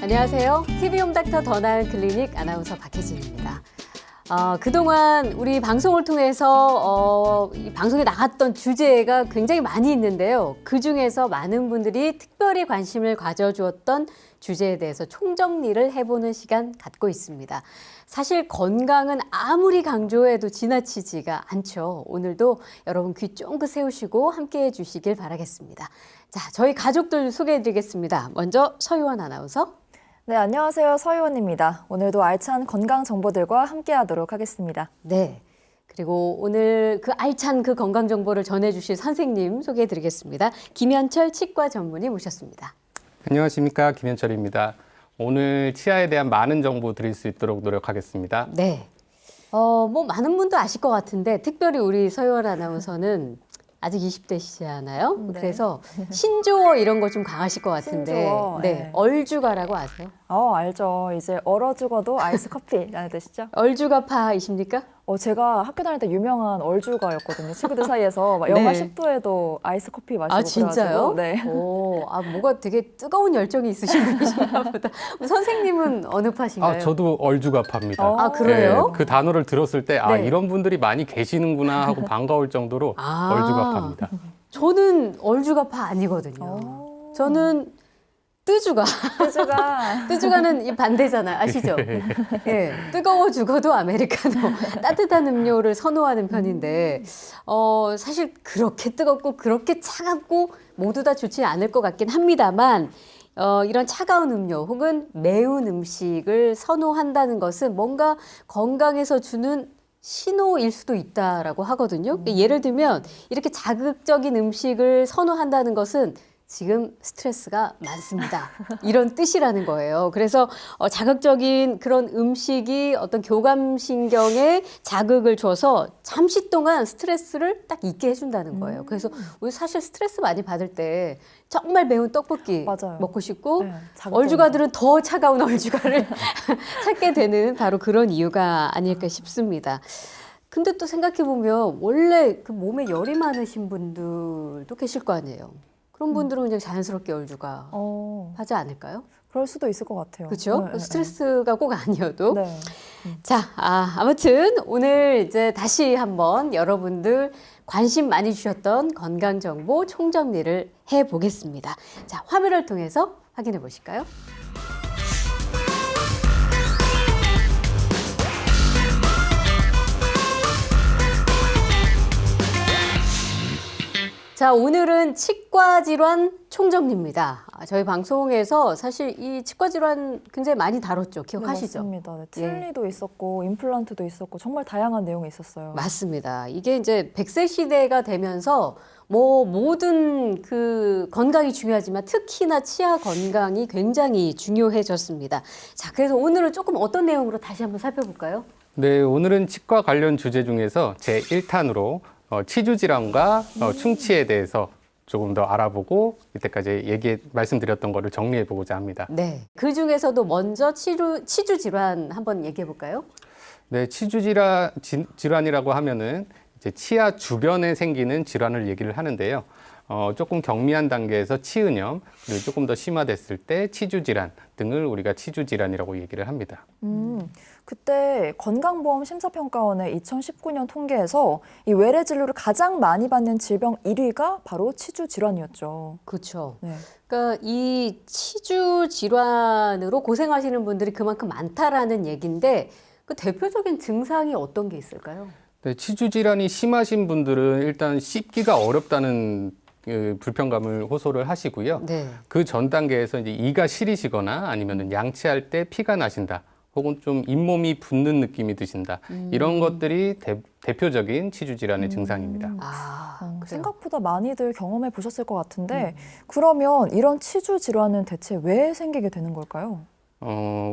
안녕하세요. TV홈닥터 더 나은 클리닉 아나운서 박혜진입니다. 그동안 우리 방송을 통해서 이 방송에 나갔던 주제가 굉장히 많이 있는데요. 그중에서 많은 분들이 특별히 관심을 가져주었던 주제에 대해서 총정리를 해보는 시간 갖고 있습니다. 사실 건강은 아무리 강조해도 지나치지가 않죠. 오늘도 여러분 귀 쫑긋 세우시고 함께해 주시길 바라겠습니다. 자, 저희 가족들 소개해드리겠습니다. 먼저 서유원 아나운서. 네, 안녕하세요. 서유원입니다. 오늘도 알찬 건강 정보들과 함께하도록 하겠습니다. 네. 그리고 오늘 알찬 건강 정보를 전해주실 선생님 소개해드리겠습니다. 김현철 치과 전문의 모셨습니다. 안녕하십니까, 김현철입니다. 오늘 치아에 대한 많은 정보 드릴 수 있도록 노력하겠습니다. 네. 많은 분도 아실 것 같은데 특별히 우리 서유원 아나운서는 아직 20대시잖아요. 네. 그래서 신조어 이런 거 좀 강하실 것 같은데. 신조어, 네. 네. 얼주가라고 아세요? 알죠. 이제 얼어 죽어도 아이스 커피라는 뜻이죠. 얼주가파이십니까? 제가 학교 다닐 때 유명한 얼주가였거든요. 친구들 사이에서 막 영하 네. 10도에도 아이스 커피 마시고 아, 진짜요? 그래가지고, 네. 뭐가 되게 뜨거운 열정이 있으신 분이신가 보다. 선생님은 어느 파신가요? 저도 얼주가파입니다. 아, 그래요? 그 단어를 들었을 때, 네. 이런 분들이 많이 계시는구나 하고 반가울 정도로 얼주가파입니다. 저는 얼주가파 아니거든요. 저는 뜨주가. 뜨주가는 이 반대잖아요. 아시죠? 예, 뜨거워 죽어도 아메리카노. 따뜻한 음료를 선호하는 편인데, 사실 그렇게 뜨겁고 그렇게 차갑고 모두 다 좋지 않을 것 같긴 합니다만, 이런 차가운 음료 혹은 매운 음식을 선호한다는 것은 뭔가 건강에서 주는 신호일 수도 있다라고 하거든요. 예를 들면 이렇게 자극적인 음식을 선호한다는 것은 지금 스트레스가 많습니다. 이런 뜻이라는 거예요. 그래서 자극적인 그런 음식이 어떤 교감신경에 자극을 줘서 잠시 동안 스트레스를 딱 잊게 해준다는 거예요. 그래서 우리 사실 스트레스 많이 받을 때 정말 매운 떡볶이 맞아요. 먹고 싶고 네, 자극적인 얼주가들은 더 차가운 얼주가를 찾게 되는 바로 그런 이유가 아닐까 싶습니다. 근데 또 생각해보면 원래 그 몸에 열이 많으신 분들도 계실 거 아니에요. 그런 분들은 그냥 자연스럽게 얼주가 하지 않을까요? 그럴 수도 있을 것 같아요. 그렇죠? 네, 스트레스가 꼭 아니어도. 네. 자, 아무튼 오늘 이제 다시 한번 여러분들 관심 많이 주셨던 건강 정보 총정리를 해보겠습니다. 자, 화면을 통해서 확인해 보실까요? 자, 오늘은 치과 질환 총정리입니다. 저희 방송에서 사실 이 치과 질환 굉장히 많이 다뤘죠. 기억하시죠? 네, 맞습니다. 네, 틀니도 있었고 임플란트도 있었고 정말 다양한 내용이 있었어요. 맞습니다. 이게 이제 100세 시대가 되면서 모든 건강이 중요하지만 특히나 치아 건강이 굉장히 중요해졌습니다. 자, 그래서 오늘은 조금 어떤 내용으로 다시 한번 살펴볼까요? 네, 오늘은 치과 관련 주제 중에서 제1탄으로 치주 질환과 충치에 대해서 조금 더 알아보고 이때까지 말씀드렸던 거를 정리해 보고자 합니다. 네. 그 중에서도 먼저 치주 질환 한번 얘기해 볼까요? 네, 치주 질환이라고 하면은 이제 치아 주변에 생기는 질환을 얘기를 하는데요. 조금 경미한 단계에서 치은염, 그리고 조금 더 심화됐을 때 치주 질환 등을 우리가 치주 질환이라고 얘기를 합니다. 그때 건강보험 심사평가원의 2019년 통계에서 이 외래 진료를 가장 많이 받는 질병 1위가 바로 치주 질환이었죠. 그렇죠. 네. 그러니까 이 치주 질환으로 고생하시는 분들이 그만큼 많다라는 얘기인데 그 대표적인 증상이 어떤 게 있을까요? 네, 치주 질환이 심하신 분들은 일단 씹기가 어렵다는 불편감을 호소를 하시고요. 네. 그 전 단계에서 이제 이가 시리시거나 아니면은 양치할 때 피가 나신다. 혹은 좀 잇몸이 붓는 느낌이 드신다. 이런 것들이 대표적인 치주 질환의 증상입니다. 그래요. 생각보다 많이들 경험해 보셨을 것 같은데 그러면 이런 치주 질환은 대체 왜 생기게 되는 걸까요?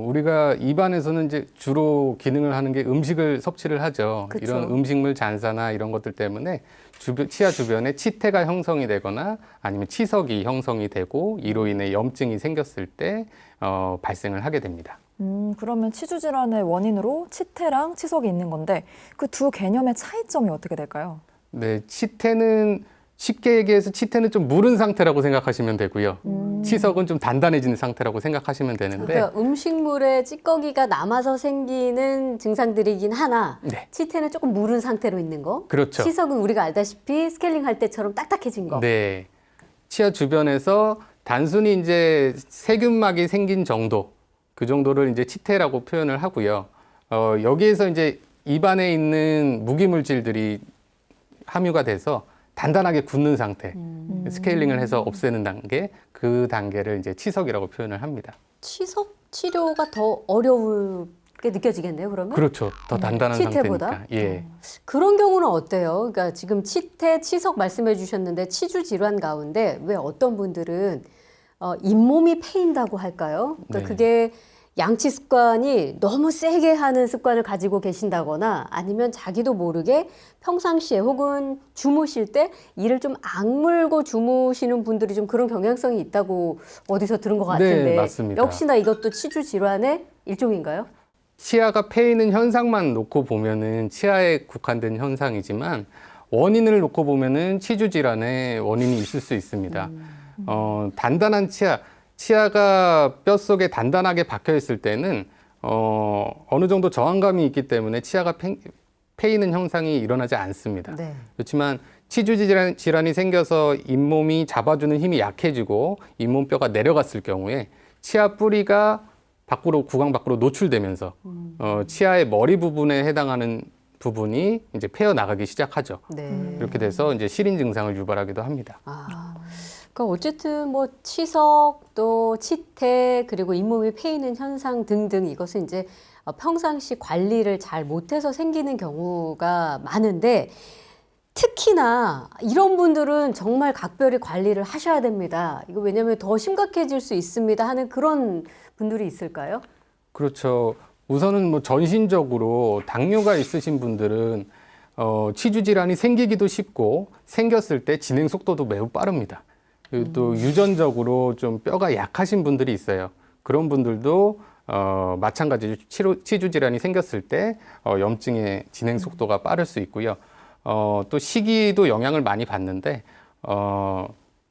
우리가 입안에서는 이제 주로 기능을 하는 게 음식을 섭취를 하죠. 그쵸. 이런 음식물 잔사나 이런 것들 때문에 치아 주변에 치태가 형성이 되거나 아니면 치석이 형성이 되고 이로 인해 염증이 생겼을 때 발생을 하게 됩니다. 그러면 치주 질환의 원인으로 치태랑 치석이 있는 건데 그 두 개념의 차이점이 어떻게 될까요? 네, 치태는 쉽게 얘기해서 치태는 좀 무른 상태라고 생각하시면 되고요. 치석은 좀 단단해지는 상태라고 생각하시면 되는데 그러니까 음식물에 찌꺼기가 남아서 생기는 증상들이긴 하나 네. 치태는 조금 무른 상태로 있는 거. 그렇죠. 치석은 우리가 알다시피 스케일링 할 때처럼 딱딱해진 거. 네. 치아 주변에서 단순히 이제 세균막이 생긴 정도, 그 정도를 이제 치태라고 표현을 하고요. 여기에서 이제 입안에 있는 무기물질들이 함유가 돼서 단단하게 굳는 상태, 스케일링을 해서 없애는 단계, 그 단계를 이제 치석이라고 표현을 합니다. 치석 치료가 더 어려울게 느껴지겠네요, 그러면? 그렇죠. 더 단단한 치태보다? 상태니까. 예. 그런 경우는 어때요? 그러니까 지금 치태, 치석 말씀해 주셨는데 치주 질환 가운데 왜 어떤 분들은 잇몸이 패인다고 할까요? 그러니까 네. 그게 양치 습관이 너무 세게 하는 습관을 가지고 계신다거나 아니면 자기도 모르게 평상시에 혹은 주무실 때 이를 좀 악물고 주무시는 분들이 좀 그런 경향성이 있다고 어디서 들은 것 같은데 네, 맞습니다. 역시나 이것도 치주 질환의 일종인가요? 치아가 패이는 현상만 놓고 보면은 치아에 국한된 현상이지만 원인을 놓고 보면은 치주 질환의 원인이 있을 수 있습니다. 단단한 치아가 뼛속에 단단하게 박혀 있을 때는 어느 정도 저항감이 있기 때문에 치아가 패이는 현상이 일어나지 않습니다. 네. 그렇지만 치주 질환이 생겨서 잇몸이 잡아주는 힘이 약해지고 잇몸뼈가 내려갔을 경우에 치아 뿌리가 구강 밖으로 노출되면서 치아의 머리 부분에 해당하는 부분이 이제 패어 나가기 시작하죠. 네. 이렇게 돼서 이제 시린 증상을 유발하기도 합니다. 그러니까 어쨌든 뭐 치석 또 치태 그리고 잇몸이 패이는 현상 등등 이것은 이제 평상시 관리를 잘 못해서 생기는 경우가 많은데 특히나 이런 분들은 정말 각별히 관리를 하셔야 됩니다. 이거 왜냐하면 더 심각해질 수 있습니다 하는 그런 분들이 있을까요? 그렇죠. 우선은 뭐 전신적으로 당뇨가 있으신 분들은 치주 질환이 생기기도 쉽고 생겼을 때 진행 속도도 매우 빠릅니다. 그리고 또 유전적으로 좀 뼈가 약하신 분들이 있어요. 그런 분들도 마찬가지로 치주 질환이 생겼을 때 염증의 진행 속도가 빠를 수 있고요. 또 식이도 영향을 많이 받는데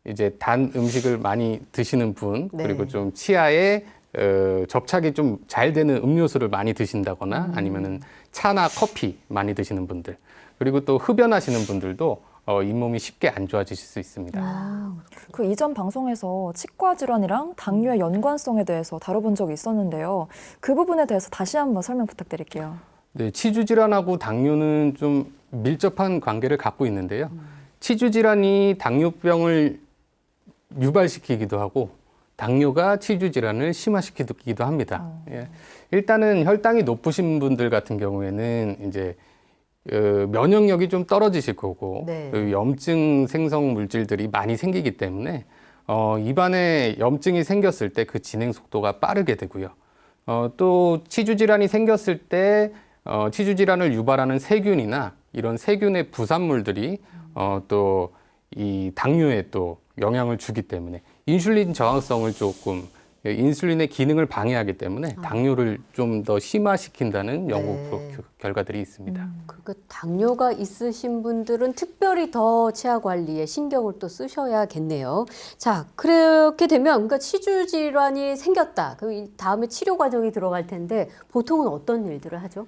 이제 단 음식을 많이 드시는 분 네. 그리고 좀 치아에 접착이 좀 잘 되는 음료수를 많이 드신다거나 아니면은 차나 커피 많이 드시는 분들 그리고 또 흡연하시는 분들도 잇몸이 쉽게 안 좋아지실 수 있습니다. 그 이전 방송에서 치과 질환이랑 당뇨의 연관성에 대해서 다뤄본 적이 있었는데요. 그 부분에 대해서 다시 한번 설명 부탁드릴게요. 네, 치주 질환하고 당뇨는 좀 밀접한 관계를 갖고 있는데요. 치주 질환이 당뇨병을 유발시키기도 하고 당뇨가 치주 질환을 심화시키기도 합니다. 예. 일단은 혈당이 높으신 분들 같은 경우에는 이제 면역력이 좀 떨어지실 거고 네. 염증 생성 물질들이 많이 생기기 때문에 입안에 염증이 생겼을 때 그 진행 속도가 빠르게 되고요. 또 치주 질환이 생겼을 때 치주 질환을 유발하는 세균이나 이런 세균의 부산물들이 또 이 당뇨에 또 영향을 주기 때문에 인슐린 저항성을 조금 인슐린의 기능을 방해하기 때문에 당뇨를 좀 더 심화시킨다는 연구 네. 결과들이 있습니다. 그러니까 당뇨가 있으신 분들은 특별히 더 치아 관리에 신경을 또 쓰셔야겠네요. 자, 그렇게 되면 그러니까 치주 질환이 생겼다. 그럼 이 다음에 치료 과정이 들어갈 텐데 보통은 어떤 일들을 하죠?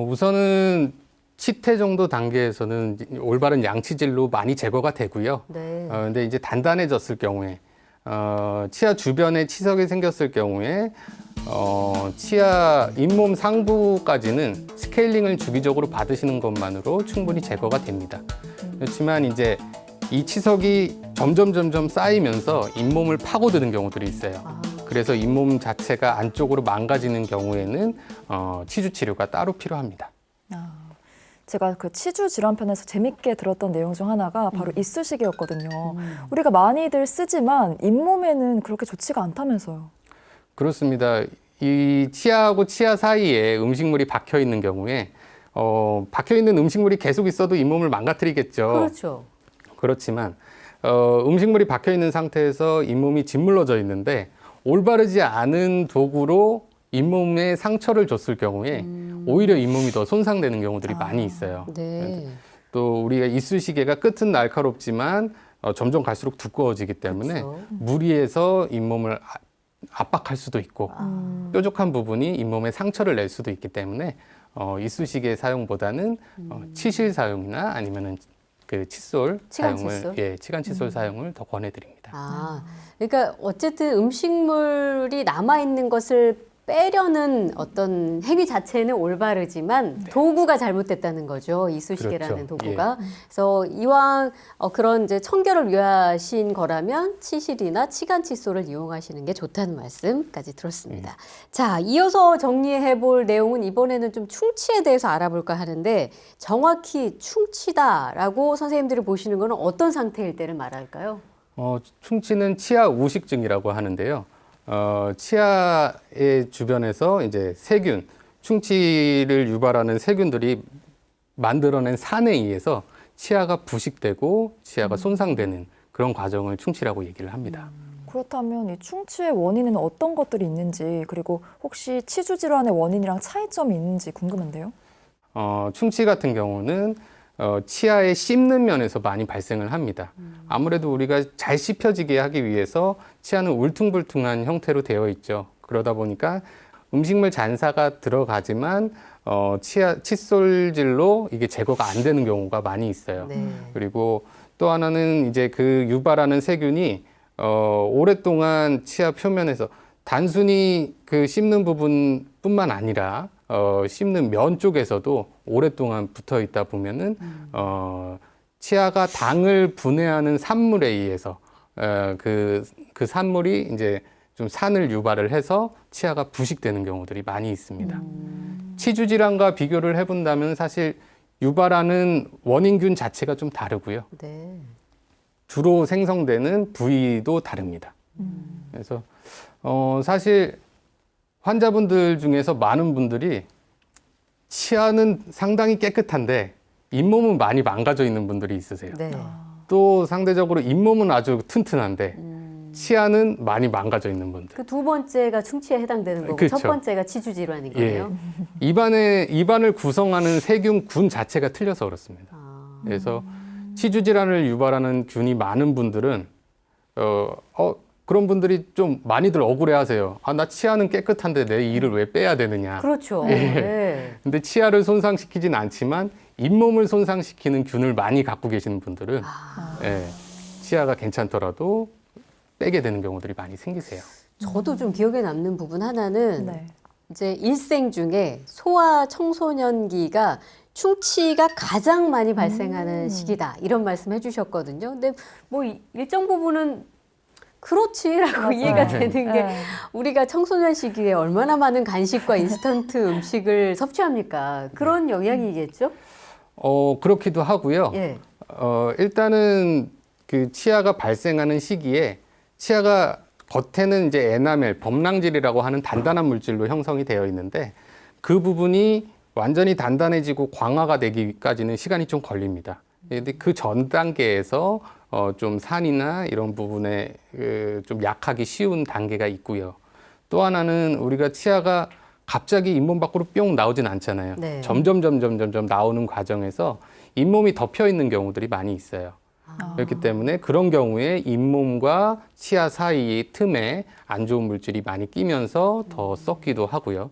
우선은 치태 정도 단계에서는 올바른 양치질로 많이 제거가 되고요. 네. 근데 이제 단단해졌을 경우에 치아 주변에 치석이 생겼을 경우에 치아 잇몸 상부까지는 스케일링을 주기적으로 받으시는 것만으로 충분히 제거가 됩니다. 그렇지만 이제 이 치석이 점점 쌓이면서 잇몸을 파고드는 경우들이 있어요. 그래서 잇몸 자체가 안쪽으로 망가지는 경우에는 치주 치료가 따로 필요합니다. 제가 그 치주 질환 편에서 재밌게 들었던 내용 중 하나가 바로 이쑤시개였거든요. 우리가 많이들 쓰지만 잇몸에는 그렇게 좋지가 않다면서요. 그렇습니다. 이 치아하고 치아 사이에 음식물이 박혀 있는 경우에 박혀 있는 음식물이 계속 있어도 잇몸을 망가뜨리겠죠. 그렇죠. 그렇지만 음식물이 박혀 있는 상태에서 잇몸이 짓물러져 있는데 올바르지 않은 도구로 잇몸에 상처를 줬을 경우에 오히려 잇몸이 더 손상되는 경우들이 많이 있어요. 네. 또 우리가 이쑤시개가 끝은 날카롭지만 점점 갈수록 두꺼워지기 때문에 그렇죠. 무리해서 잇몸을 압박할 수도 있고 뾰족한 부분이 잇몸에 상처를 낼 수도 있기 때문에 이쑤시개 사용보다는 치실 사용이나 아니면은 그 칫솔 치간 사용을 칫솔? 예, 치간 칫솔 사용을 더 권해드립니다. 그러니까 어쨌든 음식물이 남아 있는 것을 빼려는 어떤 행위 자체는 올바르지만 도구가 잘못됐다는 거죠. 이쑤시개라는 그렇죠. 도구가. 그래서 이왕 그런 이제 청결을 위하신 거라면 치실이나 치간 칫솔을 이용하시는 게 좋다는 말씀까지 들었습니다. 자, 이어서 정리해 볼 내용은 이번에는 좀 충치에 대해서 알아볼까 하는데 정확히 충치다라고 선생님들이 보시는 거는 어떤 상태일 때를 말할까요? 충치는 치아 우식증이라고 하는데요. 치아의 주변에서 이제 세균, 충치를 유발하는 세균들이 만들어낸 산에 의해서 치아가 부식되고 치아가 손상되는 그런 과정을 충치라고 얘기를 합니다. 그렇다면 이 충치의 원인은 어떤 것들이 있는지, 그리고 혹시 치주 질환의 원인이랑 차이점이 있는지 궁금한데요. 충치 같은 경우는 치아에 씹는 면에서 많이 발생을 합니다. 아무래도 우리가 잘 씹혀지게 하기 위해서 치아는 울퉁불퉁한 형태로 되어 있죠. 그러다 보니까 음식물 잔사가 들어가지만 칫솔질로 이게 제거가 안 되는 경우가 많이 있어요. 네. 그리고 또 하나는 이제 그 유발하는 세균이 오랫동안 치아 표면에서 단순히 그 씹는 부분뿐만 아니라 씹는 면 쪽에서도 오랫동안 붙어 있다 보면은 치아가 당을 분해하는 산물에 의해서 그 산물이 이제 좀 산을 유발을 해서 치아가 부식되는 경우들이 많이 있습니다. 치주 질환과 비교를 해본다면 사실 유발하는 원인균 자체가 좀 다르고요. 네. 주로 생성되는 부위도 다릅니다. 그래서 사실 환자분들 중에서 많은 분들이 치아는 상당히 깨끗한데 잇몸은 많이 망가져 있는 분들이 있으세요. 네. 또 상대적으로 잇몸은 아주 튼튼한데 치아는 많이 망가져 있는 분들. 그 두 번째가 충치에 해당되는 거고 그렇죠. 첫 번째가 치주 질환인 거예요. 입안을 구성하는 세균군 자체가 틀려서 그렇습니다. 그래서 치주 질환을 유발하는 균이 많은 분들은 그런 분들이 좀 많이들 억울해하세요. 나 치아는 깨끗한데 내 이를 왜 빼야 되느냐. 그렇죠. 예. 네. 근데 치아를 손상시키진 않지만 잇몸을 손상시키는 균을 많이 갖고 계시는 분들은 예, 치아가 괜찮더라도 빼게 되는 경우들이 많이 생기세요. 저도 좀 기억에 남는 부분 하나는 네. 이제 일생 중에 소아 청소년기가 충치가 가장 많이 발생하는 시기다 이런 말씀 해주셨거든요. 근데 뭐 일정 부분은 그렇지라고 맞아요. 이해가 되는 게 네. 우리가 청소년 시기에 얼마나 많은 간식과 인스턴트 음식을 섭취합니까? 그런 영향이겠죠? 그렇기도 하고요. 예. 일단은 그 치아가 발생하는 시기에 치아가 겉에는 이제 에나멜, 범랑질이라고 하는 단단한 물질로 형성이 되어 있는데 그 부분이 완전히 단단해지고 광화가 되기까지는 시간이 좀 걸립니다. 근데 그 전 단계에서 좀 산이나 이런 부분에 좀 약하기 쉬운 단계가 있고요. 또 하나는 우리가 치아가 갑자기 잇몸 밖으로 뿅 나오진 않잖아요. 네. 점점 나오는 과정에서 잇몸이 덮여 있는 경우들이 많이 있어요. 그렇기 때문에 그런 경우에 잇몸과 치아 사이 틈에 안 좋은 물질이 많이 끼면서 더 썩기도 하고요.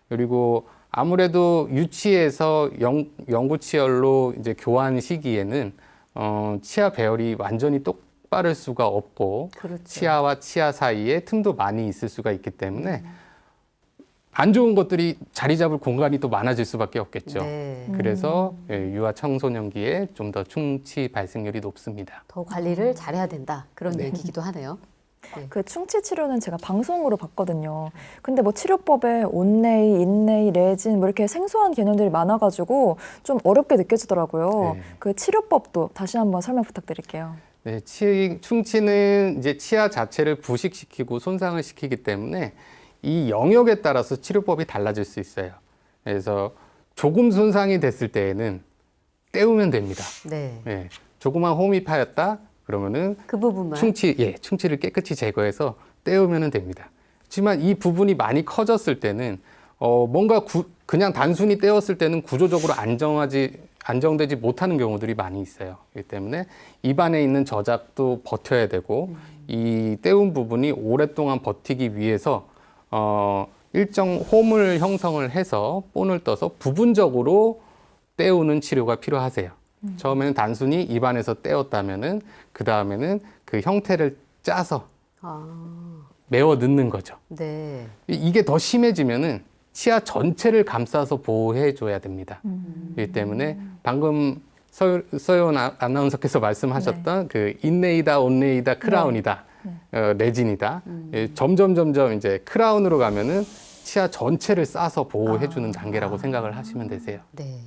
그리고 아무래도 유치에서 영구치열로 이제 교환 시기에는 치아 배열이 완전히 똑바를 수가 없고 그렇죠. 치아와 치아 사이에 틈도 많이 있을 수가 있기 때문에 안 좋은 것들이 자리 잡을 공간이 또 많아질 수밖에 없겠죠. 네. 그래서 유아 청소년기에 좀 더 충치 발생률이 높습니다. 더 관리를 잘해야 된다 그런 얘기기도 하네요. 그 충치 치료는 제가 방송으로 봤거든요. 근데 뭐 치료법에 온네이, 인네이, 레진 뭐 이렇게 생소한 개념들이 많아가지고 좀 어렵게 느껴지더라고요. 네. 그 치료법도 다시 한번 설명 부탁드릴게요. 네, 충치는 이제 치아 자체를 부식시키고 손상을 시키기 때문에 이 영역에 따라서 치료법이 달라질 수 있어요. 그래서 조금 손상이 됐을 때에는 떼우면 됩니다. 네. 예, 조그만 홈이 파였다 그러면은 그 부분만. 충치를 깨끗이 제거해서 떼우면 됩니다. 하지만 이 부분이 많이 커졌을 때는 뭔가 그냥 단순히 떼었을 때는 구조적으로 안정되지 못하는 경우들이 많이 있어요. 그렇기 때문에 입안에 있는 저작도 버텨야 되고 이 떼운 부분이 오랫동안 버티기 위해서 일정 홈을 형성을 해서 본을 떠서 부분적으로 떼우는 치료가 필요하세요. 처음에는 단순히 입안에서 떼었다면은 그 다음에는 그 형태를 짜서 아, 메워 넣는 거죠. 네. 이게 더 심해지면은 치아 전체를 감싸서 보호해 줘야 됩니다. 그렇기 때문에 방금 서효은 아나운서께서 말씀하셨던 그 인레이다, 온레이다, 크라운이다, 레진이다. 점점 이제 크라운으로 가면은 치아 전체를 싸서 보호해 주는 단계라고 생각을 하시면 되세요. 네.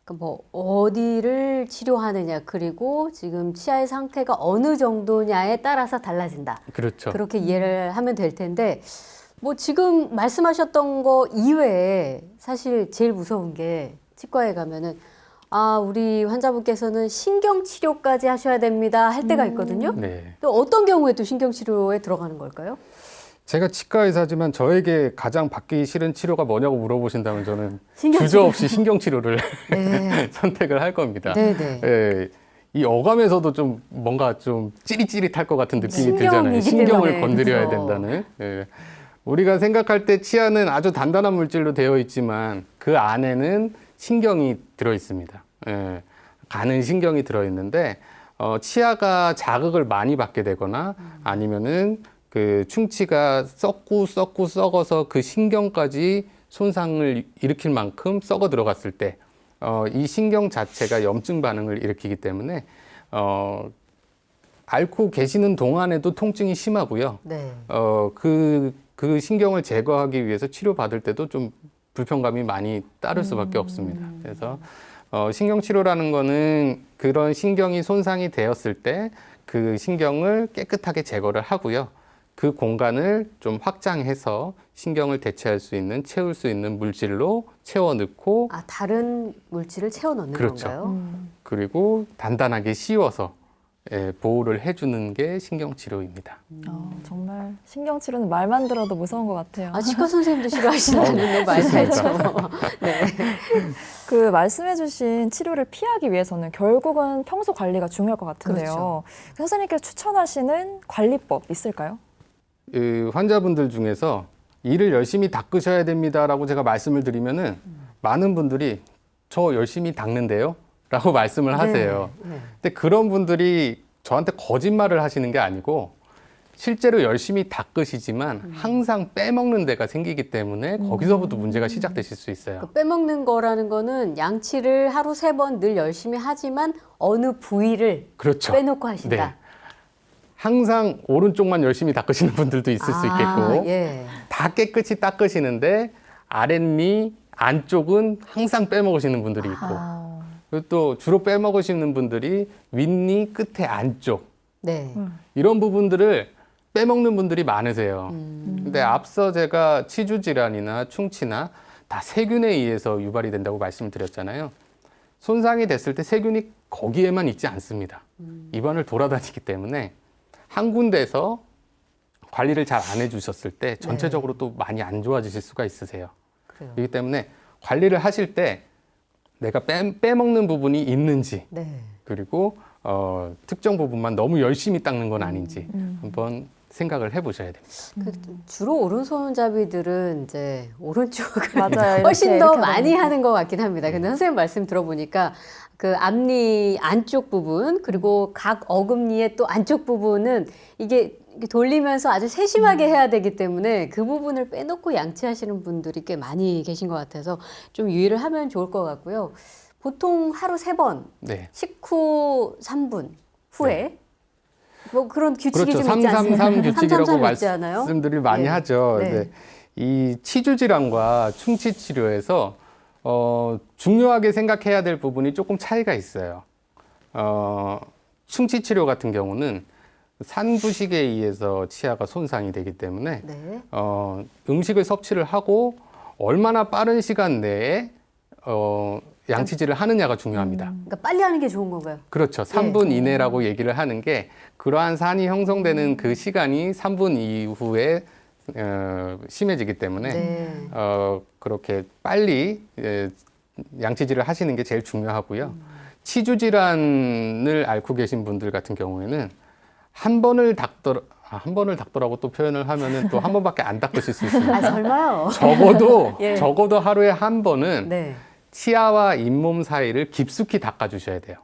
그러니까 뭐 어디를 치료하느냐 그리고 지금 치아의 상태가 어느 정도냐에 따라서 달라진다. 그렇죠. 그렇게 이해를 하면 될 텐데 뭐 지금 말씀하셨던 거 이외에 사실 제일 무서운 게 치과에 가면은 아, 우리 환자분께서는 신경치료까지 하셔야 됩니다 할 때가 있거든요. 네. 또 어떤 경우에 또 신경치료에 들어가는 걸까요? 제가 치과 의사지만 저에게 가장 받기 싫은 치료가 뭐냐고 물어보신다면 저는 신경치료. 주저없이 신경치료를 네. 선택을 할 겁니다. 네네. 예, 이 어감에서도 좀 뭔가 좀 찌릿찌릿할 것 같은 느낌이 신경이기 들잖아요. 신경을 때문에, 건드려야 그렇죠. 된다는. 예. 우리가 생각할 때 치아는 아주 단단한 물질로 되어 있지만 그 안에는 신경이 들어 있습니다. 예. 가는 신경이 들어 있는데 치아가 자극을 많이 받게 되거나 아니면은 그 충치가 썩어서 그 신경까지 손상을 일으킬 만큼 썩어 들어갔을 때 이 신경 자체가 염증 반응을 일으키기 때문에 앓고 계시는 동안에도 통증이 심하고요. 네. 그 신경을 제거하기 위해서 치료받을 때도 좀 불편감이 많이 따를 수밖에 없습니다. 그래서 신경치료라는 거는 그런 신경이 손상이 되었을 때 그 신경을 깨끗하게 제거를 하고요. 그 공간을 좀 확장해서 신경을 대체할 수 있는, 채울 수 있는 물질로 채워 넣고 아, 다른 물질을 채워 넣는 그렇죠. 건가요? 그리고 단단하게 씌워서 보호를 해주는 게 신경치료입니다. 정말 신경치료는 말만 들어도 무서운 것 같아요. 아, 치과 선생님도 싫어하시는 말 살죠. 네. 그 말씀해주신 치료를 피하기 위해서는 결국은 평소 관리가 중요할 것 같은데요. 그렇죠. 선생님께서 추천하시는 관리법 있을까요? 환자분들 중에서 이를 열심히 닦으셔야 됩니다라고 제가 말씀을 드리면은 많은 분들이 저 열심히 닦는데요? 라고 말씀을 하세요. 네. 근데 그런 분들이 저한테 거짓말을 하시는 게 아니고 실제로 열심히 닦으시지만 항상 빼먹는 데가 생기기 때문에 거기서부터 문제가 시작되실 수 있어요. 그 빼먹는 거라는 거는 양치를 하루 3번 늘 열심히 하지만 어느 부위를 그렇죠. 빼놓고 하신다. 네. 항상 오른쪽만 열심히 닦으시는 분들도 있을 수 있겠고 예. 다 깨끗이 닦으시는데 아랫니 안쪽은 항상 빼먹으시는 분들이 있고 그리고 또 주로 빼먹으시는 분들이 윗니 끝에 안쪽 네. 이런 부분들을 빼먹는 분들이 많으세요. 근데 앞서 제가 치주 질환이나 충치나 다 세균에 의해서 유발이 된다고 말씀드렸잖아요. 손상이 됐을 때 세균이 거기에만 있지 않습니다. 입안을 돌아다니기 때문에 한 군데에서 관리를 잘 안 해주셨을 때 전체적으로 또 많이 안 좋아지실 수가 있으세요. 그래요. 그렇기 때문에 관리를 하실 때 내가 빼먹는 부분이 있는지 네. 그리고 특정 부분만 너무 열심히 닦는 건 아닌지 한번 생각을 해보셔야 됩니다. 그 주로 오른손잡이들은 이제 오른쪽을 맞아요. 훨씬 이렇게, 더 이렇게 많이 하다 하는 것 같긴 합니다. 근데 선생님 말씀 들어보니까 그 앞니 안쪽 부분 그리고 각 어금니의 또 안쪽 부분은 이게 돌리면서 아주 세심하게 해야 되기 때문에 그 부분을 빼놓고 양치하시는 분들이 꽤 많이 계신 것 같아서 좀 유의를 하면 좋을 것 같고요. 보통 하루 3번, 네. 식후 3분 후에 뭐 그런 규칙이 그렇죠. 좀 있지 않습니까? 333 규칙이라고 333 있지 않아요? 말씀들을 많이 네. 하죠. 네. 근데 이 치주 질환과 충치 치료에서 중요하게 생각해야 될 부분이 조금 차이가 있어요. 충치 치료 같은 경우는 산부식에 의해서 치아가 손상이 되기 때문에 네. 음식을 섭취를 하고 얼마나 빠른 시간 내에 양치질을 하느냐가 중요합니다. 그러니까 빨리 하는 게 좋은 건가요? 그렇죠. 3분 이내라고 얘기를 하는 게 그러한 산이 형성되는 그 시간이 3분 이후에 심해지기 때문에 네. 그렇게 빨리 양치질을 하시는 게 제일 중요하고요. 치주 질환을 앓고 계신 분들 같은 경우에는 한 번을 닦더라고 또 표현을 하면은 또 한 번밖에 안 닦으실 수 있습니다. 아, 설마요? 예. 적어도 하루에 한 번은 네. 치아와 잇몸 사이를 깊숙이 닦아주셔야 돼요.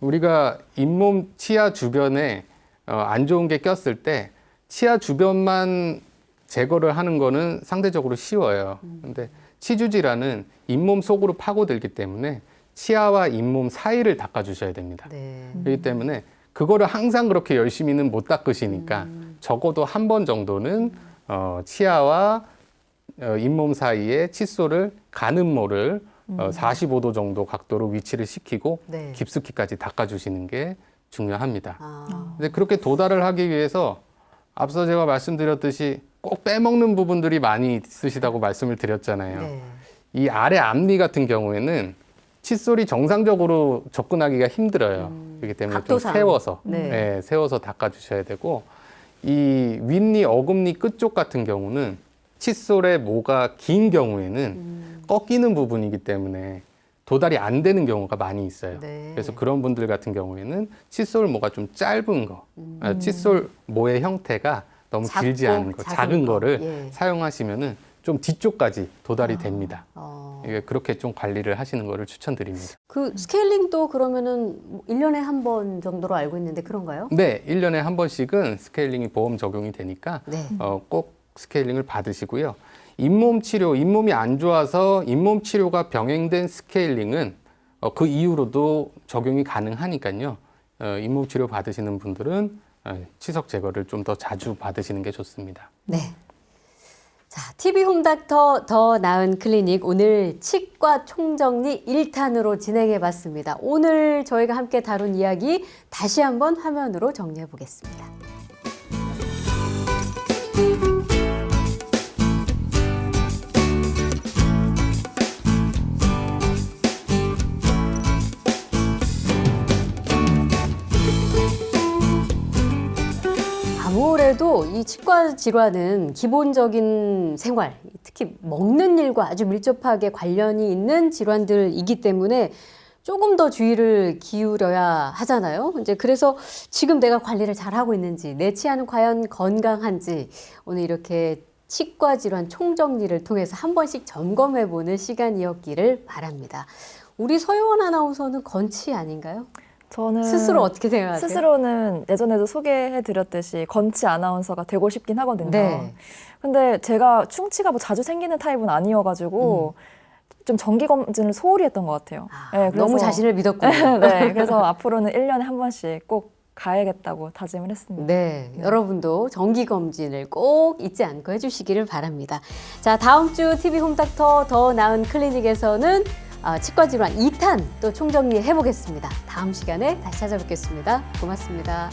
우리가 잇몸, 치아 주변에 안 좋은 게 꼈을 때 치아 주변만 제거를 하는 거는 상대적으로 쉬워요. 근데 치주 질환은 잇몸 속으로 파고들기 때문에 치아와 잇몸 사이를 닦아주셔야 됩니다. 네. 그렇기 때문에 그거를 항상 그렇게 열심히는 못 닦으시니까 적어도 한 번 정도는 치아와 잇몸 사이에 칫솔을 가늠모를 45도 정도 각도로 위치를 시키고 네. 깊숙이까지 닦아주시는 게 중요합니다. 아, 근데 그렇게 도달을 하기 위해서 앞서 제가 말씀드렸듯이 꼭 빼먹는 부분들이 많이 있으시다고 말씀을 드렸잖아요. 네. 이 아래 앞니 같은 경우에는 칫솔이 정상적으로 접근하기가 힘들어요. 그렇기 때문에 좀 각도상. 세워서, 네. 세워서 닦아주셔야 되고, 이 윗니, 어금니 끝쪽 같은 경우는 칫솔의 모가 긴 경우에는 꺾이는 부분이기 때문에 도달이 안 되는 경우가 많이 있어요. 네. 그래서 그런 분들 같은 경우에는 칫솔 모가 좀 짧은 거, 칫솔 모의 형태가 너무 작고 길지 않은 거, 작은 작은 거. 거를 예. 사용하시면은 좀 뒤쪽까지 도달이 됩니다. 어. 이게 그렇게 좀 관리를 하시는 거를 추천드립니다. 그 스케일링도 그러면은 1년에 한 번 정도로 알고 있는데 그런가요? 네, 1년에 한 번씩은 스케일링이 보험 적용이 되니까 네. 꼭 스케일링을 받으시고요. 잇몸 치료, 잇몸이 안 좋아서 잇몸 치료가 병행된 스케일링은 그 이후로도 적용이 가능하니까요. 잇몸 치료 받으시는 분들은 치석 제거를 좀 더 자주 받으시는 게 좋습니다. 네. 자, TV 홈닥터 더 나은 클리닉 오늘 치과 총정리 1탄으로 진행해 봤습니다. 오늘 저희가 함께 다룬 이야기 다시 한번 화면으로 정리해 보겠습니다. 아무래도 이 치과 질환은 기본적인 생활, 특히 먹는 일과 아주 밀접하게 관련이 있는 질환들이기 때문에 조금 더 주의를 기울여야 하잖아요. 이제 그래서 지금 내가 관리를 잘하고 있는지, 내 치아는 과연 건강한지 오늘 이렇게 치과 질환 총정리를 통해서 한 번씩 점검해보는 시간이었기를 바랍니다. 우리 서효원 아나운서는 건치 아닌가요? 저는 스스로 어떻게 생각하세요? 스스로는 예전에도 소개해드렸듯이 건치 아나운서가 되고 싶긴 하거든요. 네. 근데 제가 충치가 뭐 자주 생기는 타입은 아니어가지고 좀 정기 검진을 소홀히 했던 것 같아요. 아, 너무 자신을 믿었군요. 네, 그래서 앞으로는 1년에 한 번씩 꼭 가야겠다고 다짐을 했습니다. 네, 여러분도 정기검진을 꼭 잊지 않고 해주시기를 바랍니다. 자, 다음 주 TV 홈닥터 더 나은 클리닉에서는 치과 질환 2탄 또 총정리 해보겠습니다. 다음 시간에 다시 찾아뵙겠습니다. 고맙습니다.